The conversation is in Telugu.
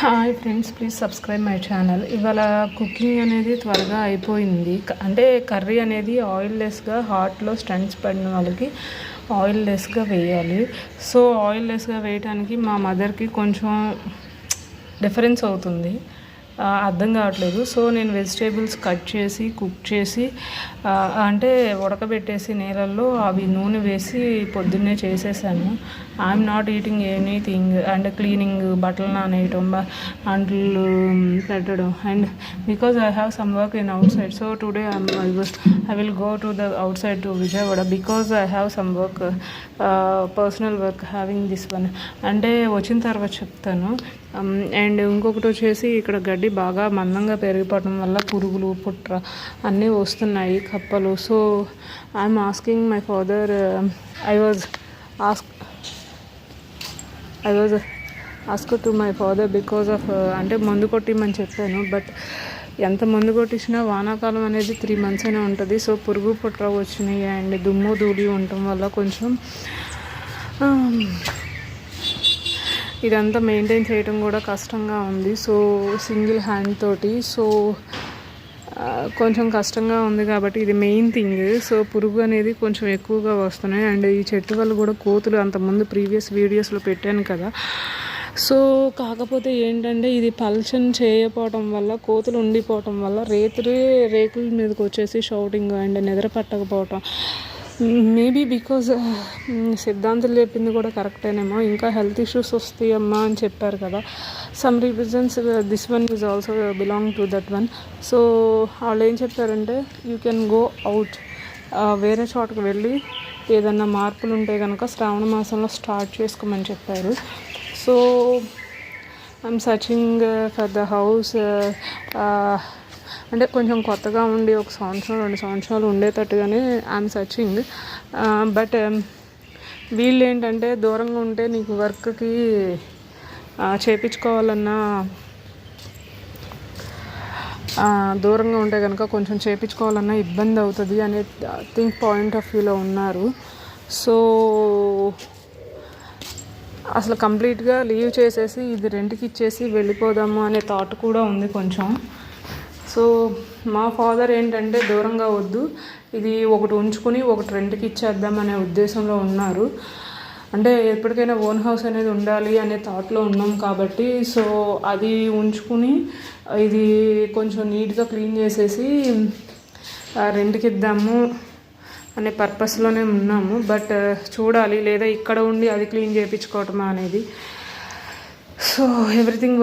Hi friends, please subscribe my channel. ఇవాళ కుకింగ్ అనేది త్వరగా అయిపోయింది. అంటే కర్రీ అనేది ఆయిల్లెస్గా హాట్లో స్టంట్స్ పడిన వాళ్ళకి ఆయిల్లెస్గా వేయాలి. సో ఆయిల్లెస్గా వేయడానికి మా మదర్కి కొంచెం డిఫరెన్స్ అవుతుంది, అర్థం కావట్లేదు. సో నేను వెజిటేబుల్స్ కట్ చేసి కుక్ చేసి అంటే ఉడకబెట్టేసి నీళ్ళల్లో అవి నూనె వేసి పొద్దున్నే చేసేసాను. I'm not eating anything and cleaning, బట్టలు నానేయటం, అంట్లు పెట్టడం. And because I have some work in out side, so today I will go to the outside to Vijayawada because I have some work, personal work having this one. అంటే వచ్చిన తర్వాత చెప్తాను. అండ్ ఇంకొకటి వచ్చేసి ఇక్కడ గడ్డి బాగా మందంగా పెరిగిపోవడం వల్ల పురుగులు పుట్ర అన్నీ వస్తున్నాయి, కప్పలు. So I'm asking my father, I was ask to my father because of అంటే మందు కొట్టిమని చెప్పాను. బట్ ఎంత మందు కొట్టించినా వానాకాలం అనేది 3 months అయినా ఉంటుంది. సో పురుగు పుట్ర వచ్చినాయి అండ్ దుమ్ము ధూళి ఉండటం వల్ల కొంచెం ఇదంతా మెయింటైన్ చేయడం కూడా కష్టంగా ఉంది. సో సింగిల్ హ్యాండ్ తోటి సో కొంచెం కష్టంగా ఉంది కాబట్టి ఇది మెయిన్ థింగ్. సో పురుగు అనేది కొంచెం ఎక్కువగా వస్తున్నాయి. అండ్ ఈ చెట్టు వల్ల కూడా కోతులు అంతకుముందు ప్రీవియస్ వీడియోస్లో పెట్టాను కదా. సో కాకపోతే ఏంటంటే ఇది పల్చన్ చేయకపోవటం వల్ల, కోతులు ఉండిపోవటం వల్ల రేకుల మీదకి వచ్చేసి షౌటింగ్ అండ్ నిద్ర పట్టకపోవటం. మేబీ బికాజ్ సిద్ధాంతులు చెప్పింది కూడా కరెక్టేనేమో, ఇంకా హెల్త్ ఇష్యూస్ వస్తాయి అమ్మా అని చెప్పారు కదా. Some reasons this one is also belong to that one. So వాళ్ళు ఏం చెప్పారంటే యూ కెన్ గో అవుట్, వేరే చోటకు వెళ్ళి ఏదన్నా మార్పులు ఉంటే కనుక శ్రావణ మాసంలో స్టార్ట్ చేసుకోమని చెప్పారు. So I'm searching for the house. అంటే కొంచెం కొత్తగా ఉండి 1 సంవత్సరం 2 సంవత్సరాలు ఉండేటట్టుగానే ఐఎమ్ సర్చింగ్. బట్ వీళ్ళు ఏంటంటే దూరంగా ఉంటే నీకు వర్క్కి చేయించుకోవాలన్నా దూరంగా ఉంటే కనుక కొంచెం చేయించుకోవాలన్నా ఇబ్బంది అవుతుంది అనే థింక్ పాయింట్ ఆఫ్ వ్యూలో ఉన్నారు. సో అసలు కంప్లీట్గా లీవ్ చేసేసి ఇది రెంట్కి ఇచ్చేసి వెళ్ళిపోదాము అనే థాట్ కూడా ఉంది కొంచెం. సో మా ఫాదర్ ఏంటంటే దూరంగా వద్దు, ఇది ఒకటి ఉంచుకుని ఒకటి రెంట్కి ఇచ్చేద్దాం అనే ఉద్దేశంలో ఉన్నారు. అంటే ఎప్పటికైనా ఓన్ హౌస్ అనేది ఉండాలి అనే థాట్లో ఉన్నాం కాబట్టి సో అది ఉంచుకుని ఇది కొంచెం నీట్గా క్లీన్ చేసేసి రెంట్కి ఇద్దాము అనే పర్పస్లోనే ఉన్నాము. బట్ చూడాలి, లేదా ఇక్కడ ఉండి అది క్లీన్ చేయించుకోవటమా అనేది. So everything